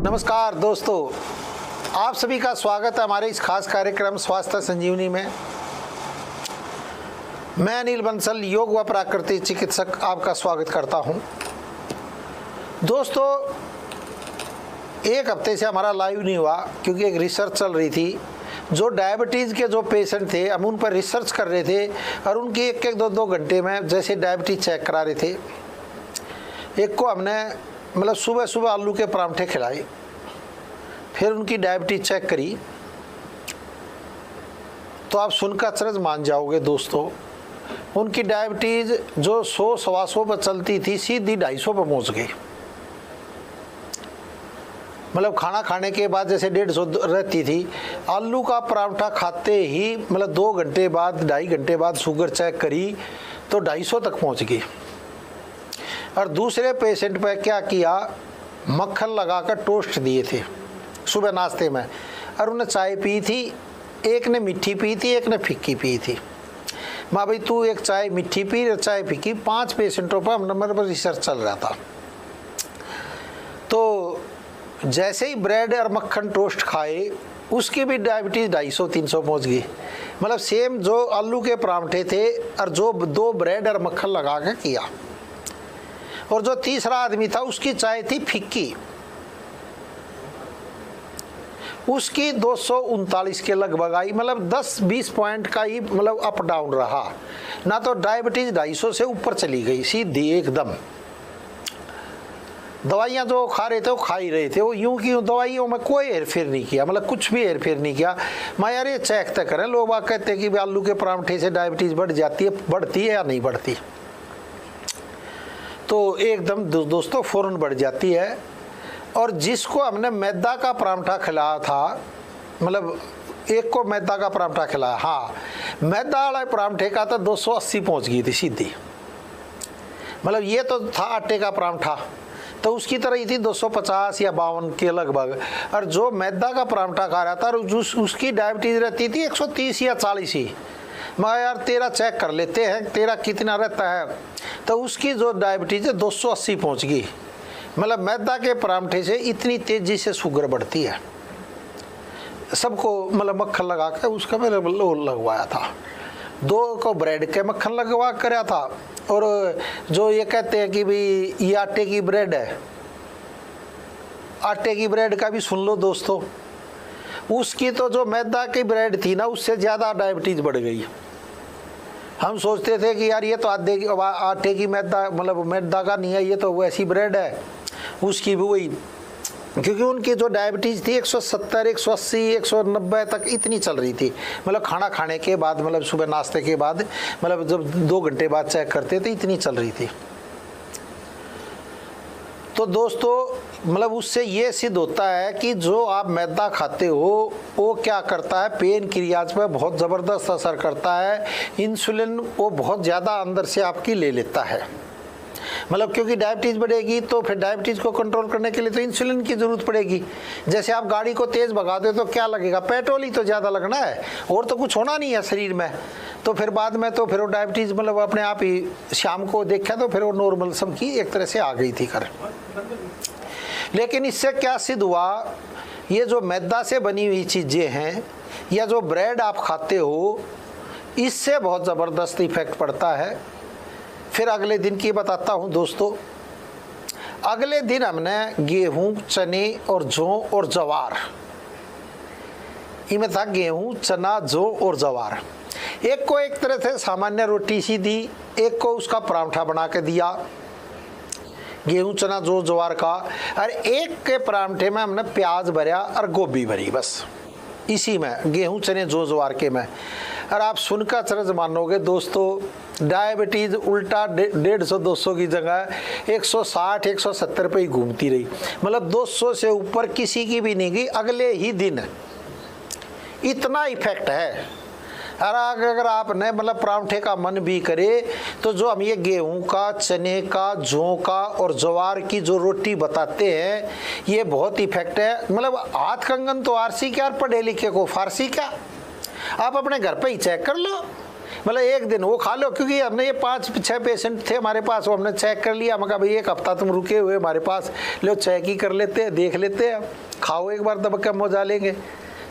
नमस्कार दोस्तों, आप सभी का स्वागत है हमारे इस खास कार्यक्रम स्वास्थ्य संजीवनी में। मैं अनिल बंसल, योग व प्राकृतिक चिकित्सक, आपका स्वागत करता हूं। दोस्तों, एक हफ्ते से हमारा लाइव नहीं हुआ क्योंकि एक रिसर्च चल रही थी। जो डायबिटीज़ के जो पेशेंट थे, हम उन पर रिसर्च कर रहे थे और उनकी एक एक दो घंटे में जैसे डायबिटीज़ चेक करा रहे थे। एक को हमने सुबह सुबह आलू के परांठे खिलाए, फिर उनकी डायबिटीज चेक करी, तो आप सुनकर अचरज मान जाओगे दोस्तों। उनकी डायबिटीज जो 100-125 पर चलती थी, सीधी 250 पर पहुंच गई। खाना खाने के बाद जैसे 150 रहती थी, आलू का परांठा खाते ही 2 घंटे बाद, 2.5 घंटे बाद शुगर चेक करी तो 250 तक पहुंच गई। और दूसरे पेशेंट पे क्या किया, मक्खन लगाकर टोस्ट दिए थे सुबह नाश्ते में, और उन्हें चाय पी थी। एक ने मीठी पी थी, एक ने फीकी पी थी। माँ भाई तू एक चाय मीठी पी और चाय फीकी। 5 पेशेंटों पर नंबर पर रिसर्च चल रहा था। तो जैसे ही ब्रेड और मक्खन टोस्ट खाए, उसकी भी डायबिटीज़ 250-300 पहुँच गई। सेम जो आलू के परांठे थे और जो 2 ब्रेड और मक्खन लगा के किया। और जो तीसरा आदमी था, उसकी चाय थी फीकी, उसकी 239 के लगभग आई। 10-20 पॉइंट का ही अप डाउन रहा ना। तो डायबिटीज 250 से ऊपर चली गई सीधी एकदम। दवाइयाँ जो खा रहे थे वो खा ही रहे थे, वो यूं की दवाइयों में कोई हेरफेर नहीं किया, कुछ भी हेरफेर नहीं किया। मैं यार ये चेक तक करें। लोग बात कहते हैं कि आलू के परांठे से डायबिटीज बढ़ जाती है, बढ़ती है या नहीं बढ़ती? तो एकदम दोस्तों फ़ौरन बढ़ जाती है। और जिसको हमने मैदा का परांठा खिलाया था, एक को मैदा का परांठा खिलाया, हाँ, मैदा वाला परांठे का तो 280 पहुंच गई थी सीधी। ये तो था आटे का परांठा, तो उसकी तरह ही थी 250 या 52 के लगभग। और जो मैदा का परांठा खा रहा था, उसकी डायबिटीज़ रहती थी 130 या 40 ही। मगर यार तेरा चेक कर लेते हैं, तेरा कितना रहता है। तो उसकी जो डायबिटीज़ है 280 पहुंच गई। मैदा के परांठे से इतनी तेज़ी से शुगर बढ़ती है। सबको मक्खन लगा के उसका मैंने लगवाया था। 2 को ब्रेड के मक्खन लगवा कराया था। और जो ये कहते हैं कि भाई ये आटे की ब्रेड है, आटे की ब्रेड का भी सुन लो दोस्तों। उसकी तो जो मैदा की ब्रेड थी ना, उससे ज़्यादा डायबिटीज़ बढ़ गई। हम सोचते थे कि यार ये तो आटे की मैदा मैदा का नहीं है, ये तो वैसी ब्रेड है। उसकी भी वही, क्योंकि उनकी जो डायबिटीज़ थी 170, 180, 190 तक इतनी चल रही थी। खाना खाने के बाद, सुबह नाश्ते के बाद, जब 2 घंटे बाद चेक करते थे, इतनी चल रही थी। तो दोस्तों उससे ये सिद्ध होता है कि जो आप मैदा खाते हो वो क्या करता है, पेन क्रियाज पर बहुत ज़बरदस्त असर करता है। इंसुलिन वो बहुत ज़्यादा अंदर से आपकी ले लेता है। क्योंकि डायबिटीज़ बढ़ेगी तो फिर डायबिटीज़ को कंट्रोल करने के लिए तो इंसुलिन की ज़रूरत पड़ेगी। जैसे आप गाड़ी को तेज़ भगा दो तो क्या लगेगा, पेट्रोल ही तो ज़्यादा लगना है, और तो कुछ होना नहीं है शरीर में। तो फिर बाद में तो फिर वो डायबिटीज़ अपने आप ही शाम को देखा तो फिर वो नॉर्मल सबकी एक तरह से आ गई थी कर। लेकिन इससे क्या सिद्ध हुआ, ये जो मैदा से बनी हुई चीज़ें हैं या जो ब्रेड आप खाते हो, इससे बहुत ज़बरदस्त इफेक्ट पड़ता है। फिर अगले दिन की बताता हूँ दोस्तों। अगले दिन हमने गेहूँ, चने और जौ और जवार, इनमें था गेहूँ, चना, जौ और जवार। एक को एक तरह से सामान्य रोटी सी दी, एक को उसका परांठा बना के दिया, गेहूँ, चना, जौ, जवार का। और एक के परांठे में हमने प्याज भरा और गोभी भरी, बस इसी में गेहूँ, चने, जौ, जवार के में। और आप सुनकर अचरज मानोगे दोस्तों, डायबिटीज़ उल्टा 150-200 की जगह 160, 170 पे ही घूमती रही। 200 से ऊपर किसी की भी नहीं गई अगले ही दिन। इतना इफेक्ट है। और अगर आपने परांठे का मन भी करे तो जो हम ये गेहूं का, चने का, जौ का और ज्वार की जो रोटी बताते हैं, ये बहुत इफेक्ट है। हाथ कंगन तो आरसी क्या, पढ़े लिखे को फारसी क्या। आप अपने घर पे ही चेक कर लो। मतलब एक दिन वो खा लो, क्योंकि हमने ये 5-6 पेशेंट थे हमारे पास, वो हमने चेक कर लिया। मैं कहा भाई एक हफ्ता तुम रुके हुए हमारे पास, लो चेक ही कर लेते हैं, देख लेते हैं, खाओ एक बार दबा के मजा लेंगे,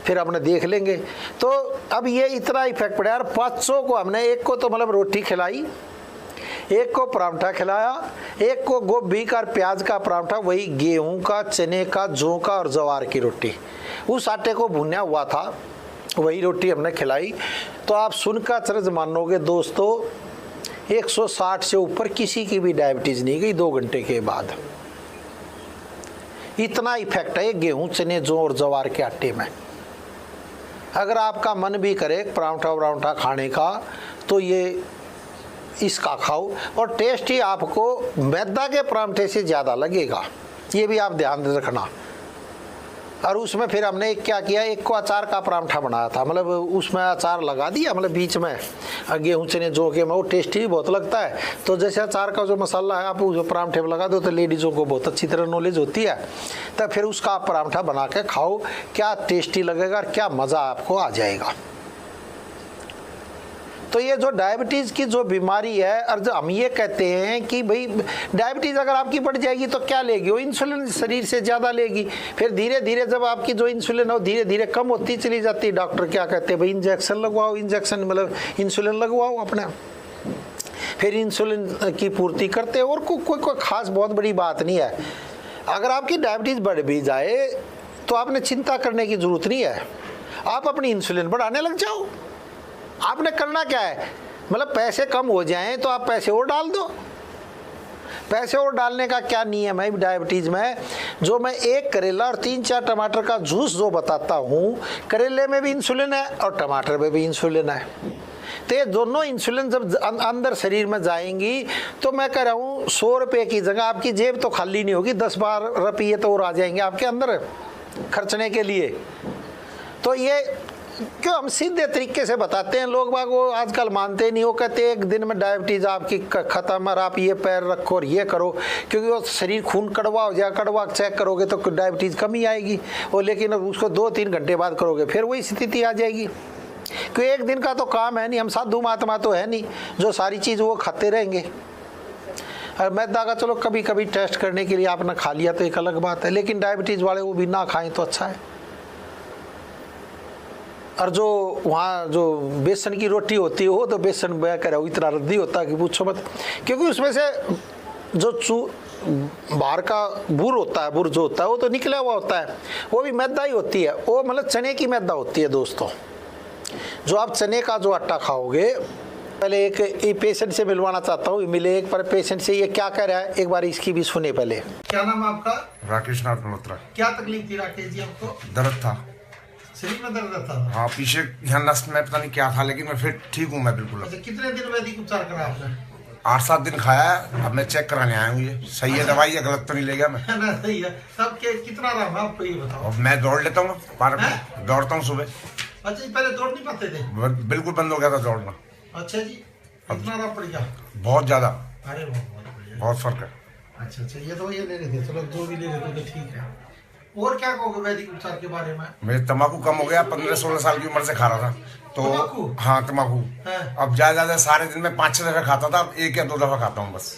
फिर हमने देख लेंगे। तो अब ये इतना इफेक्ट पड़ा यार। 500 को हमने, एक को तो मतलब रोटी खिलाई, एक को पराठा खिलाया, एक को गोभी का और प्याज का पराठा, वही गेहूं का, चने का, जौ का और ज्वार की रोटी, उस आटे को भुना हुआ था, वही रोटी हमने खिलाई। तो आप सुनकर अचरज मानोगे दोस्तों, 160 से ऊपर किसी की भी डायबिटीज नहीं गई 2 घंटे के बाद। इतना इफेक्ट है गेहूं, चने, जौ और ज्वार के आटे में। अगर आपका मन भी करे पराठा वराठा खाने का तो ये इसका खाओ, और टेस्ट ही आपको मैदा के पराठे से ज़्यादा लगेगा, ये भी आप ध्यान रखना। और उसमें फिर हमने क्या किया, एक को अचार का पराठा बनाया था, मतलब उसमें अचार लगा दिया, मतलब बीच में गेहूं चने जौ के में, वो टेस्टी भी बहुत लगता है। तो जैसे अचार का जो मसाला है आप जो पराठे में लगा दो, तो लेडीज़ों को बहुत अच्छी तरह नॉलेज होती है, तब फिर उसका आप पराठा बना के खाओ, क्या टेस्टी लगेगा और क्या मज़ा आपको आ जाएगा। तो ये जो डायबिटीज़ की जो बीमारी है, और जो हम ये कहते हैं कि भाई डायबिटीज़ अगर आपकी बढ़ जाएगी तो क्या लेगी, वो इंसुलिन शरीर से ज़्यादा लेगी। फिर धीरे धीरे जब आपकी जो इंसुलिन है धीरे धीरे कम होती चली जाती है, डॉक्टर क्या कहते हैं भाई इंजेक्शन लगवाओ, इंजेक्शन मतलब इंसुलिन लगवाओ अपने, फिर इंसुलिन की पूर्ति करते हैं। और कोई खास बहुत बड़ी बात नहीं है। अगर आपकी डायबिटीज़ बढ़ भी जाए तो आपने चिंता करने की ज़रूरत नहीं है, आप अपनी इंसुलिन बढ़ाने लग जाओ। आपने करना क्या है, मतलब पैसे कम हो जाएं तो आप पैसे और डाल दो। पैसे और डालने का क्या नियम है डायबिटीज़ में, जो मैं 1 करेला और 3-4 टमाटर का जूस जो बताता हूँ, करेले में भी इंसुलिन है और टमाटर में भी इंसुलिन है। तो ये दोनों इंसुलिन जब अंदर शरीर में जाएंगी तो मैं कह रहा हूँ 100 रुपये की जगह आपकी जेब तो खाली नहीं होगी, 10-12 रुपये तो और आ जाएंगे आपके अंदर खर्चने के लिए। तो ये क्यों हम सीधे तरीके से बताते हैं, लोग बाग वो आजकल मानते नहीं, वो कहते हैं एक दिन में डायबिटीज़ आपकी ख़त्म और आप ये पैर रखो और ये करो, क्योंकि वो शरीर खून कड़वा हो जाए, कड़वा चेक करोगे तो डायबिटीज़ कम ही आएगी, और लेकिन उसको 2-3 घंटे बाद करोगे फिर वही स्थिति आ जाएगी। क्योंकि एक दिन का तो काम है नहीं, हम साधु महात्मा तो है नहीं जो सारी चीज़ वो खाते रहेंगे। और मैदा का चलो कभी कभी टेस्ट करने के लिए आपने खा लिया तो एक अलग बात है, लेकिन डायबिटीज़ वाले वो भी ना खाएं तो अच्छा है। और जो वहाँ जो बेसन की रोटी होती है वो तो बेसन मैं कह रहा हूँ इतना रद्दी होता है कि पूछो मत, क्योंकि उसमें से जो बाहर का बुर होता है, बुर जो होता है वो तो निकला हुआ होता है, वो भी मैदा ही होती है, वो मतलब चने की मैदा होती है दोस्तों। जो आप चने का जो आटा खाओगे, पहले एक पेशेंट से मिलवाना चाहता हूँ, मिले एक पर पेशेंट से, ये क्या कह रहा है एक बार इसकी भी सुने पहले। क्या नाम है आपका? राकेश नाथ मल्होत्रा। क्या तकलीफ थी राकेश जी आपको? दर्द था शरीर में, दर्द था? हाँ, पीछे यहाँ नस में पता नहीं क्या था, लेकिन मैं फिर ठीक हूँ मैं बिल्कुल। अच्छा, कितने दिन वैदिक उपचार करा आपने? 8-7 दिन खाया है, अब मैं चेक कराने आया हूँ, ये सही है दवाई या गलत तो नहीं ले गया मैं? ना सही है। तब कितना आराम है आपको ये बताओ? अब मैं दौड़ लेता हूँ, पार्क में दौड़ता हूँ सुबह। अच्छा, पहले दौड़ नहीं पाते थे? बिल्कुल बंद हो गया था दौड़ना। अच्छा जी, कितना आराम पड़ गया? बहुत ज्यादा। अरे बहुत बढ़िया, बहुत फर्क है। अच्छा, ये तो ये ले रहे थे, चलो जो भी ले रहे थे ठीक है। और क्या कहोगे वैदिक उपचार के बारे में? मेरे तम्बाकू कम हो गया, 15-16 साल की उम्र से खा रहा था तो। हाँ, तम्बाकू अब ज्यादा सारे दिन में 5-6 दफा खाता था, अब 1 या 2 दफा खाता हूँ बस।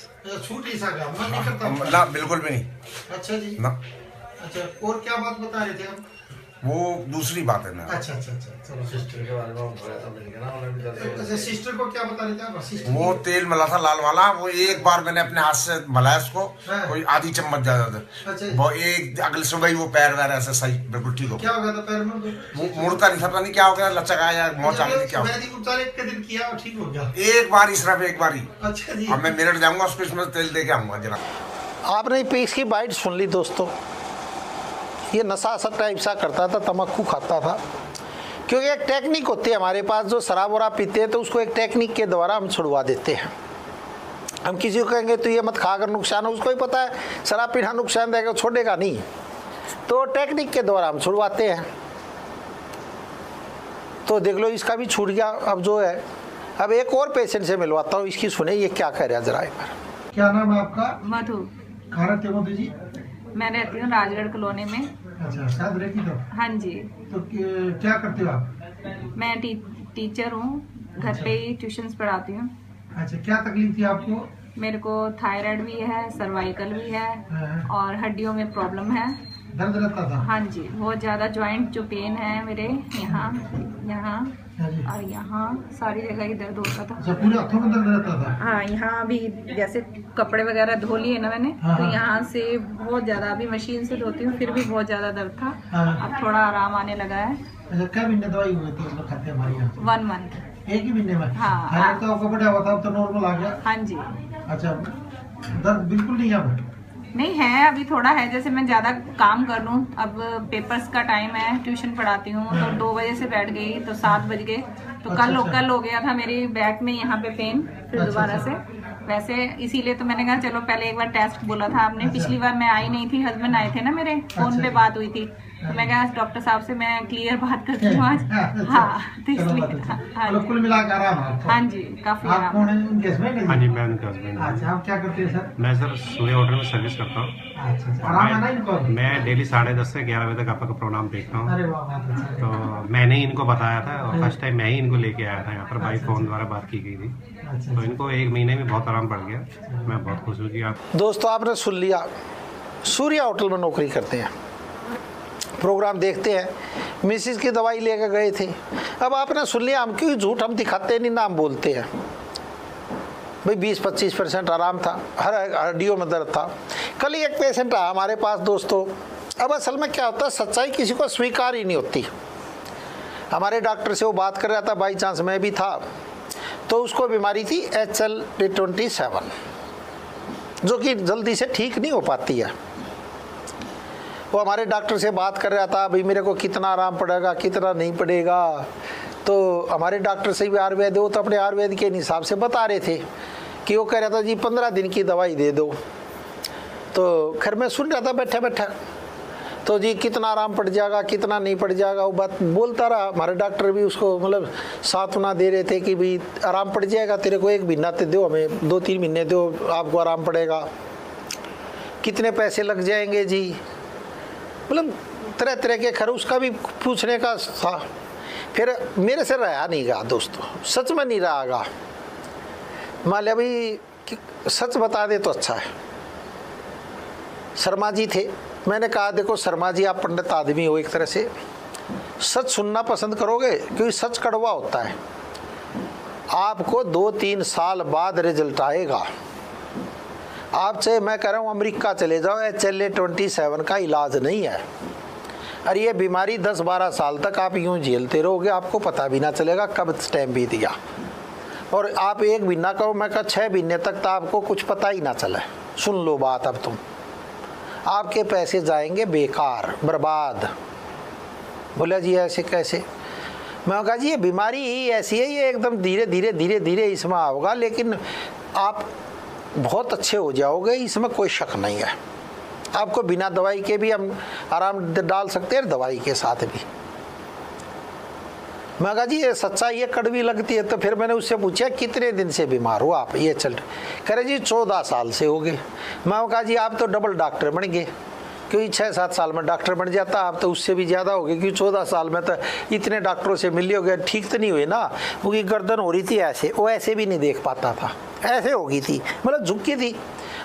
छूट ही सा गया, मन नहीं करता? ना, बिल्कुल भी नहीं। अच्छा जी ना। अच्छा, और क्या बात बता रहे थे आप? वो दूसरी बात है ना। अच्छा, चलो सिस्टर के बारे में अच्छा, सिस्टर को क्या बता रहे थे आप? सिस्टर वो तेल मला था लाल वाला, वो एक बार मैंने अपने हाथ से मलाया उसको, कोई आधी चम्मच ज्यादा था। अच्छा, वो एक अगले सुबह ही वो पैर वैर ऐसे सही बिल्कुल ठीक हो गया। क्या हो गया था पैर में? मुड़ता नहीं था, पता नहीं क्या हो गया, लचक आया, मोच आ गई, क्या हो गया? वैदिक उपचार एक दिन किया और ठीक हो गया? एक बार ही, सिर्फ एक बार ही। अच्छा जी। अब मैं मेरठ जाऊंगा, उसको इसमें तेल दे के आऊंगा जरा। आपने इसकी बाइट सुन ली दोस्तों, ये नशा सा टाइप सा करता था, तम्बाकू खाता था, क्योंकि एक टेक्निक होती है हमारे पास, जो शराब वराब पीते हैं तो उसको एक टेक्निक के द्वारा हम छुड़वा देते हैं। हम किसी को कहेंगे तो ये मत खा कर नुकसान हो, उसको ही पता है शराब पीना नुकसान देगा, छोड़ेगा नहीं, तो टेक्निक के द्वारा हम छुड़वाते हैं। तो देख लो इसका भी छूट गया। अब जो है, अब एक और पेशेंट से मिलवाता हूँ, इसकी सुने ये क्या कह रहा है जरा एक बार। क्या नाम है आपका? मधु। कहाँ रहते हो मधु जी? मैं रहती हूँ राजगढ़ कॉलोनी में। अच्छा, शायद रहती तो? हाँ जी। तो क्या करते हो आप? मैं टीचर हूँ, घर पे ही ट्यूशंस पढ़ाती हूँ। अच्छा, क्या तकलीफ थी आपको? मेरे को थायराइड भी है, सर्वाइकल भी है और हड्डियों में प्रॉब्लम है। दर्द रहता था? हाँ जी, बहुत ज़्यादा जॉइंट जो पेन है मेरे यहाँ यहाँ और यहाँ सारी जगह ही दर्द होता था। अच्छा, पूरे हाथों में दर्द रहता था? हाँ, यहाँ भी जैसे कपड़े वगैरह धो लिए ना मैंने, हाँ, तो यहाँ से बहुत ज़्यादा, अभी मशीन से धोती हूँ फिर भी बहुत ज़्यादा दर्द था। हाँ। अब थोड़ा आराम आने लगा है। अच्छा, क्या महीने दवाई हुई थी मतलब खाते हमारे यहाँ? 1 मंथ। एक ही महीने में? हाँ। थायराइड तो आपको बढ़ा हुआ था, अब तो नॉर्मल आ गया? हाँ जी। अच्छा, दर्द बिल्कुल नहीं है अब? नहीं है, अभी थोड़ा है, जैसे मैं ज़्यादा काम कर लूँ। अब पेपर्स का टाइम है, ट्यूशन पढ़ाती हूँ, तो 2 बजे से बैठ गई तो 7 बज गए, तो अच्छा, कल हो गया था मेरी बैक में यहाँ पे पेन, फिर अच्छा, दोबारा अच्छा। से वैसे, इसीलिए तो मैंने कहा चलो पहले एक बार टेस्ट बोला था आपने। पिछली बार मैं आई नहीं थी, हस्बैंड आए थे ना मेरे, फोन पे बात हुई थी, तो मैं कहा डॉक्टर साहब से मैं क्लियर बात करती हूँ आज। हाँ, तो इसलिए हाँ कुल मिलाकर आराम है आपको? हाँ जी, काफी आप आराम। कौन है? उनके हस्बैंड हैं? हाँ जी, मैं उनका हस्बैंड हूँ। अच्छा, आप क्या करते हैं सर? मैं सर सूर्य होटल में सर्विस करता हूँ। अच्छा अच्छा, आराम है ना इनको? मैं डेली 10:30 से 11 बजे तक आपका प्रोग्राम देखता हूँ। अरे वाह, बहुत अच्छा है। तो मैंने ही इनको बताया था और फर्स्ट टाइम मैं ही इनको लेके आया था यहाँ पर, बाई फोन द्वारा बात की गई थी। अच्छा तो इनको 1 महीने में बहुत आराम पड़ गया। मैं बहुत खुश हूँ कि आप। दोस्तों, आपने सुन लिया, सूर्या होटल में नौकरी करते हैं, प्रोग्राम देखते हैं, मिसिस की दवाई लेकर गए थे। अब आपने सुन लिया, हम क्यों झूठ हम दिखाते नहीं, नाम बोलते हैं भाई। 20-25% आराम था, हर हड्डियों में दर्द था। कल ही एक पेशेंट आया हमारे पास दोस्तों। अब असल में क्या होता है, सच्चाई किसी को स्वीकार ही नहीं होती। हमारे डॉक्टर से वो बात कर रहा था, बाई चांस मैं भी था, तो उसको बीमारी थी HL27, जो कि जल्दी से ठीक नहीं हो पाती है। वो हमारे डॉक्टर से बात कर रहा था, भाई मेरे को कितना आराम पड़ेगा, कितना नहीं पड़ेगा। तो हमारे डॉक्टर से भी आयुर्वेद, वो तो अपने आयुर्वेद के हिसाब से बता रहे थे कि वो कह रहा था जी 15 दिन की दवाई दे दो। तो खैर मैं सुन रहा था बैठा बैठा, तो जी कितना आराम पड़ जाएगा, कितना नहीं पड़ जाएगा, वो बात बोलता रहा। हमारे डॉक्टर भी उसको मतलब सांत्वना दे रहे थे कि भाई आराम पड़ जाएगा, तेरे को 1 महीना तो दो, हमें 2-3 महीने दो, आपको आराम पड़ेगा। कितने पैसे लग जाएंगे जी, मतलब तरह तरह के। खैर उसका भी पूछने का था। फिर मेरे से रहा नहीं गया दोस्तों, सच में नहीं रहा गा। मान लिया भाई सच बता दे तो अच्छा है। शर्मा जी थे, मैंने कहा देखो शर्मा जी, आप पंडित आदमी हो एक तरह से, सच सुनना पसंद करोगे क्योंकि सच कड़वा होता है। आपको 2-3 साल बाद रिजल्ट आएगा। आप चाहे मैं कह रहा हूँ अमेरिका चले जाओ, HL27 का इलाज नहीं है। अरे ये बीमारी 10-12 साल तक आप यूं झेलते रहोगे, आपको पता भी ना चलेगा कब टाइम बीत गया। और आप 1 महीना कहो, मैं कहा 6 महीने तक तो आपको कुछ पता ही ना चले। सुन लो बात, अब तुम, आपके पैसे जाएंगे बेकार, बर्बाद। बोला जी ऐसे कैसे? मैं कहा जी ये बीमारी ही ऐसी है, ये एकदम धीरे धीरे धीरे धीरे इसमें होगा, लेकिन आप बहुत अच्छे हो जाओगे, इसमें कोई शक नहीं है। आपको बिना दवाई के भी हम आराम डाल सकते हैं, दवाई के साथ भी। मैं कहा जी ये सच्चाई ये कड़वी लगती है। तो फिर मैंने उससे पूछा कितने दिन से बीमार हो आप? ये चल कह रहे जी 14 साल से हो गए। मैं कहा जी आप तो डबल डॉक्टर बन गए, क्योंकि 6-7 साल में डॉक्टर बन जाता, आप तो उससे भी ज़्यादा हो गए, क्योंकि 14 साल में तो इतने डॉक्टरों से मिल गए, ठीक तो नहीं हुए ना। क्योंकि गर्दन हो रही थी ऐसे, वो ऐसे भी नहीं देख पाता था, ऐसे हो गई थी, मतलब झुकी थी।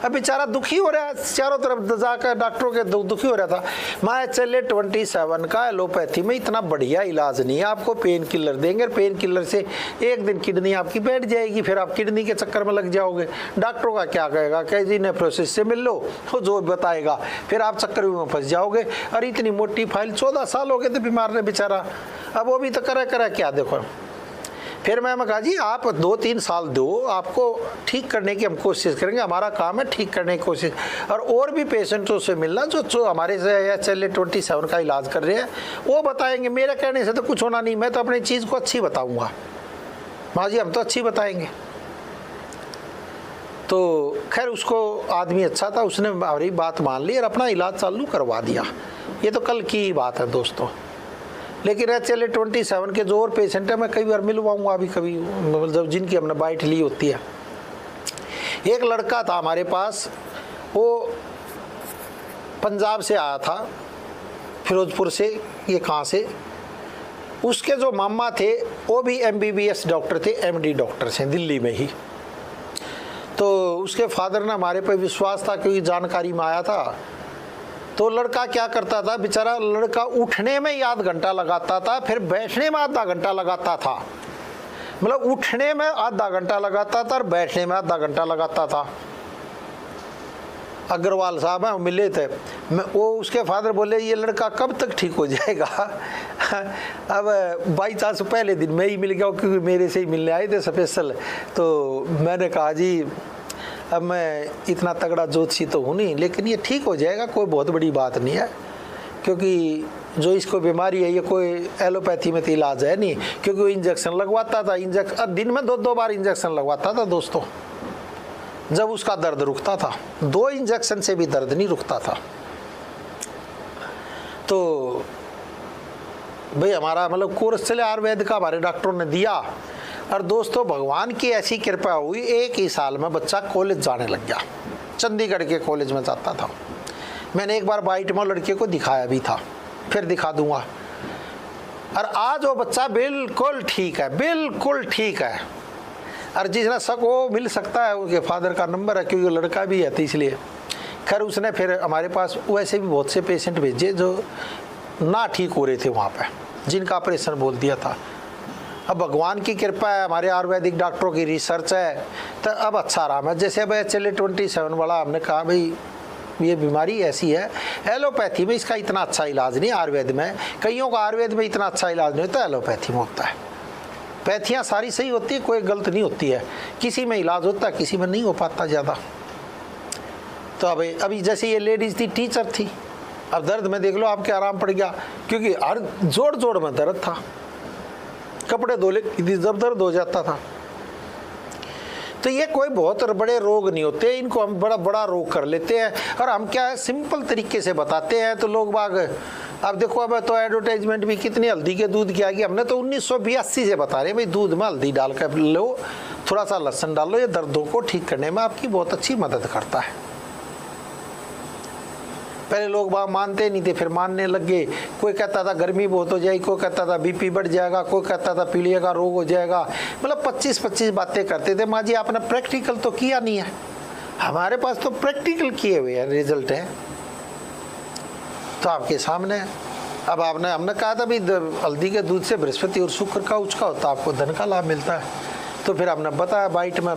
अब बेचारा दुखी हो रहा है, चारों तरफ जाकर डॉक्टरों के दुखी हो रहा था। मैं HL27 का एलोपैथी में इतना बढ़िया इलाज नहीं है, आपको पेन किलर देंगे, पेन किलर से 1 दिन किडनी आपकी बैठ जाएगी, फिर आप किडनी के चक्कर में लग जाओगे। डॉक्टरों का क्या कहेगा, कहे जी नेफ्रोसिस से मिल लो, वो जो बताएगा, फिर आप चक्कर में फंस जाओगे। और इतनी मोटी फाइल, 14 साल हो गए थे बीमार ने बेचारा, अब वो भी तो करे क्या। देखो फिर मैं कहा जी आप 2-3 साल दो, आपको ठीक करने की हम कोशिश करेंगे, हमारा काम है ठीक करने की कोशिश। और भी पेशेंटों से मिलना जो हमारे से HL27 का इलाज कर रहे हैं, वो बताएंगे। मेरे कहने से तो कुछ होना नहीं, मैं तो अपनी चीज़ को अच्छी बताऊंगा। हाँ जी हम तो अच्छी बताएंगे। तो खैर उसको आदमी अच्छा था, उसने हमारी बात मान ली और अपना इलाज चालू करवा दिया। ये तो कल की ही बात है दोस्तों। लेकिन HL27 के जो और पेशेंट है, मैं कई बार मिलवाऊंगा अभी कभी, मतलब जिनकी हमने बाइट ली होती है। एक लड़का था हमारे पास, वो पंजाब से आया था, फिरोजपुर से, ये कहाँ से, उसके जो मामा थे वो भी MBBS डॉक्टर थे, MD डॉक्टर थे दिल्ली में ही। तो उसके फादर ने हमारे पे विश्वास था क्योंकि जानकारी में आया था। तो लड़का क्या करता था बेचारा, लड़का उठने में ही आधा घंटा लगाता था, फिर बैठने में आधा घंटा लगाता था। मतलब उठने में आधा घंटा लगाता था और बैठने में आधा घंटा लगाता था। अग्रवाल साहब हैं, मिले थे, मैं वो उसके फादर बोले ये लड़का कब तक ठीक हो जाएगा। अब बाई चांस पहले दिन मैं ही मिल गया क्योंकि मेरे से ही मिलने आए थे स्पेशल। तो मैंने कहा जी अब मैं इतना तगड़ा ज्योतिषी तो हूँ नहीं, लेकिन ये ठीक हो जाएगा, कोई बहुत बड़ी बात नहीं है, क्योंकि जो इसको बीमारी है ये कोई एलोपैथी में तो इलाज है नहीं। क्योंकि वो इंजेक्शन लगवाता था, इंजेक्शन दिन में 2-2 बार इंजेक्शन लगवाता था दोस्तों, जब उसका दर्द रुकता था। 2 इंजेक्शन से भी दर्द नहीं रुकता था। तो भाई हमारा मतलब कोर्स चले आयुर्वेद का, हमारे डॉक्टरों ने दिया। और दोस्तों भगवान की ऐसी कृपा हुई, 1 ही साल में बच्चा कॉलेज जाने लग गया। चंडीगढ़ के कॉलेज में जाता था। मैंने एक बार बाइट में लड़के को दिखाया भी था, फिर दिखा दूंगा। और आज वो बच्चा बिल्कुल ठीक है, बिल्कुल ठीक है। और जिसने शक वो मिल सकता है, उसके फादर का नंबर है क्योंकि लड़का भी है, तो इसलिए खैर उसने फिर हमारे पास वैसे भी बहुत से पेशेंट भेजे जो ना ठीक हो रहे थे वहाँ पे, जिनका ऑपरेशन बोल दिया था। अब भगवान की कृपा है, हमारे आयुर्वेदिक डॉक्टरों की रिसर्च है, तो अब अच्छा आराम है। जैसे अब HLA-27 वाला हमने कहा भाई ये बीमारी ऐसी है, एलोपैथी में इसका इतना अच्छा इलाज नहीं, आयुर्वेद में कईयों का आयुर्वेद में इतना अच्छा इलाज नहीं होता, एलोपैथी में होता है। पैथियाँ सारी सही होती है, कोई गलत नहीं होती है, किसी में इलाज होता है किसी में नहीं हो पाता ज़्यादा। तो अभी जैसे ये लेडीज़ थी, टीचर थी, अब दर्द में देख लो आपके आराम पड़ गया, क्योंकि हर जोड़ जोड़ में दर्द था, कपड़े धोले जब दर्द हो जाता था। तो ये कोई बहुत बड़े रोग नहीं होते, इनको हम बड़ा बड़ा रोग कर लेते हैं। और हम क्या है सिंपल तरीके से बताते हैं, तो लोग बाग अब देखो, अब तो एडवर्टाइजमेंट भी कितनी हल्दी के दूध की आ गई। हमने तो 1982 से बता रहे हैं भाई दूध में हल्दी डाल कर लो, थोड़ा सा लहसुन डालो, ये दर्दों को ठीक करने में आपकी बहुत अच्छी मदद करता है। पहले लोग बाग मानते नहीं थे, फिर मानने लग गए। कोई कहता था गर्मी बहुत हो जाएगी, कोई कहता था BP बढ़ जाएगा, कोई कहता था पीलिया का रोग हो जाएगा। मतलब 25-25 बातें करते थे। माँ जी आपने प्रैक्टिकल तो किया नहीं है, हमारे पास तो प्रैक्टिकल किए हुए हैं रिजल्ट है, तो आपके सामने। अब हमने कहा था भाई हल्दी के दूध से बृहस्पति और शुक्र का उचका होता है, आपको धन का लाभ मिलता है। तो फिर हमने बताया बाइट में,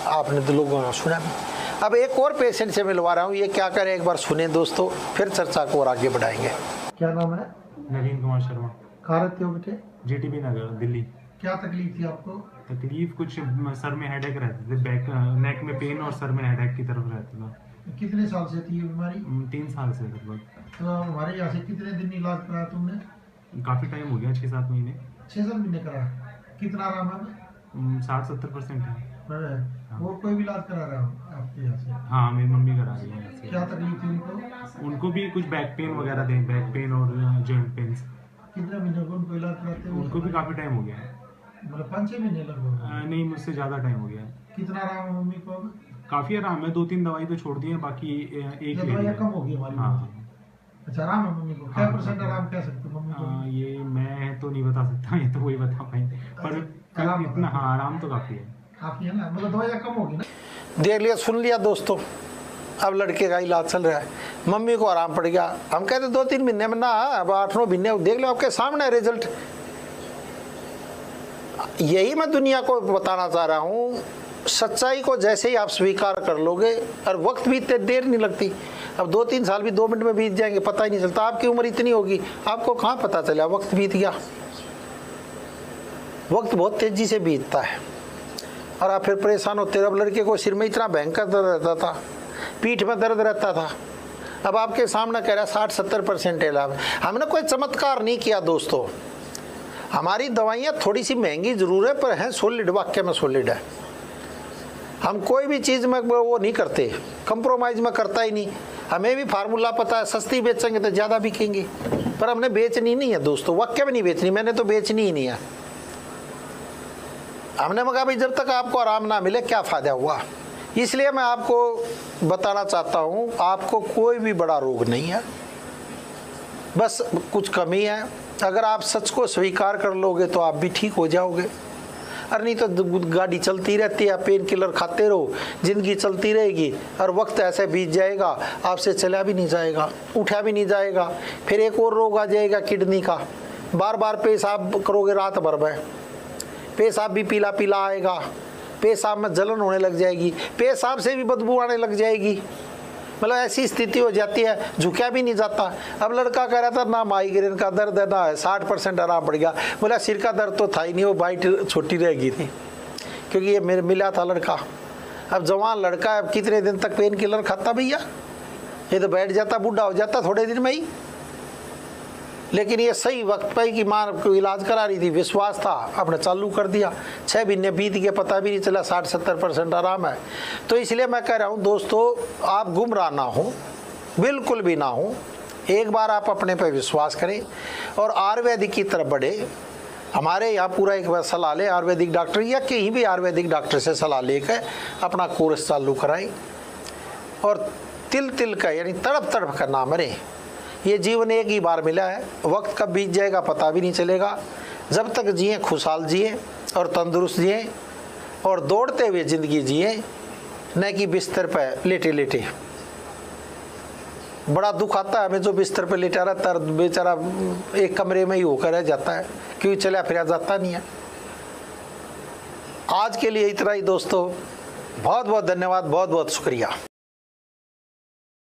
आपने तो लोगों ने सुना भी। अब एक और पेशेंट से मिलवा रहा हूँ, ये क्या करें एक बार सुने दोस्तों, फिर चर्चा को और आगे बढ़ाएंगे। क्या नाम है? नवीन कुमार शर्मा, कहाँ रहते हो बेटे? GTB नगर, दिल्ली। क्या तकलीफ थी आपको? तकलीफ कुछ सर में हेडेक रहते थे, बैक नेक में पेन और सर में हेडेक की तरफ रहता था। कितने साल से थी ये बीमारी? 3 साल से लगभग। तो हमारे यहाँ से कितने दिन इलाज कराया तुमने? काफ़ी टाइम हो गया, 6-7 महीने। 6-7 महीने कराया। कितना आराम है? 60-70% है। वो कोई भी इलाज करा रहा हूँ आपके यहाँ से? हाँ मेरी मम्मी करा रही है। क्या तकलीफ थी उनको? उनको भी कुछ बैक पेन वगैरह थे, बैक पेन और जॉइंट पेन। कितने महीने को उनको इलाज कराते हो? उनको भी काफ़ी टाइम हो गया है। मतलब 5-6 महीने लगभग? नहीं, मुझसे ज़्यादा टाइम हो गया है। कितना आराम है मम्मी को? काफ़ी आराम है, 2-3 दवाई तो छोड़ दी है, बाकी एक ले दवाइयाँ ली कम हो गई हमारी? हाँ। अच्छा आराम है मम्मी को? क्या हाँ, % आराम कह सकते हो मम्मी को? ये मैं तो नहीं बता सकता, ये तो वही बता पाएंगे, पर आराम इतना हाँ आराम तो काफ़ी है। काफी है ना, मतलब दवाइयाँ कम होगी ना? देख लिया, सुन लिया दोस्तों। अब लड़के का इलाज चल रहा है, मम्मी को आराम पड़ गया। हम कहते 2-3 महीने में ना, अब 8-9 महीने, देख लो आपके सामने रिजल्ट। यही मैं दुनिया को बताना चाह रहा हूँ, सच्चाई को जैसे ही आप स्वीकार कर लोगे, और वक्त भी इतनी देर नहीं लगती। अब 2-3 साल भी 2 मिनट में बीत जाएंगे, पता ही नहीं चलता। आपकी उम्र इतनी होगी, आपको कहाँ पता चला वक्त बीत गया। वक्त बहुत तेजी से बीतता है और आप फिर परेशान होते। अब लड़के को सिर में इतना भयंकर दर्द रहता था, पीठ में दर्द रहता था, अब आपके सामने कह रहा है 60-70% इलाज। हमने कोई चमत्कार नहीं किया दोस्तों। हमारी दवाइयाँ थोड़ी सी महंगी जरूर है, पर हैं सॉलिड, वाक्य में सॉलिड है। हम कोई भी चीज़ में वो नहीं करते, कंप्रोमाइज़ में करता ही नहीं। हमें भी फार्मूला पता है, सस्ती बेचेंगे तो ज़्यादा बिकेंगी, पर हमने बेचनी नहीं है दोस्तों, वाक्य में नहीं बेचनी। मैंने तो बेचनी ही नहीं है। हमने कहा भाई जब तक आपको आराम ना मिले क्या फ़ायदा हुआ। इसलिए मैं आपको बताना चाहता हूँ, आपको कोई भी बड़ा रोग नहीं है, बस कुछ कमी है। अगर आप सच को स्वीकार कर लोगे तो आप भी ठीक हो जाओगे। अरे नहीं तो गाड़ी चलती रहती है, पेन किलर खाते रहो, ज़िंदगी चलती रहेगी और वक्त ऐसे बीत जाएगा, आपसे चला भी नहीं जाएगा, उठा भी नहीं जाएगा। फिर एक और रोग आ जाएगा किडनी का, बार बार पेशाब करोगे रात भर में, पेशाब भी पीला पीला आएगा, पेशाब में जलन होने लग जाएगी, पेशाब से भी बदबू आने लग जाएगी। मतलब ऐसी स्थिति हो जाती है, झुका भी नहीं जाता। अब लड़का कह रहा था ना माइग्रेन का दर्द है ना 60% आराम पड़ गया। बोला सिर का दर्द तो था ही नहीं, वो बाइट छोटी रह गई थी, क्योंकि ये मेरे मिला था लड़का। अब जवान लड़का है, अब कितने दिन तक पेन किलर खाता भैया? ये तो बैठ जाता, बूढ़ा हो जाता थोड़े दिन में ही। लेकिन ये सही वक्त पे कि माँ को इलाज करा रही थी, विश्वास था, आपने चालू कर दिया, 6 महीने बीत गए, पता भी नहीं चला, 60-70% आराम है। तो इसलिए मैं कह रहा हूँ दोस्तों, आप गुमराह ना हो, बिल्कुल भी ना हो। एक बार आप अपने पे विश्वास करें और आयुर्वेदिक की तरफ बढ़े। हमारे यहाँ पूरा एक बार सलाह ले, आयुर्वेदिक डॉक्टर या कहीं भी आयुर्वेदिक डॉक्टर से सलाह लेकर अपना कोर्स चालू कराएं और तिल तिल का यानी तड़प तड़प का ना मरे। ये जीवन एक ही बार मिला है, वक्त कब बीत जाएगा पता भी नहीं चलेगा। जब तक जिए खुशहाल जिए और तंदुरुस्त जिए और दौड़ते हुए ज़िंदगी जिए, न कि बिस्तर पर लेटे लेटे। बड़ा दुख आता है हमें जो बिस्तर पर लेटा रहता है, बेचारा एक कमरे में ही होकर रह जाता है, क्योंकि चला फिरा जाता नहीं है। आज के लिए इतना ही दोस्तों, बहुत बहुत धन्यवाद, बहुत बहुत शुक्रिया।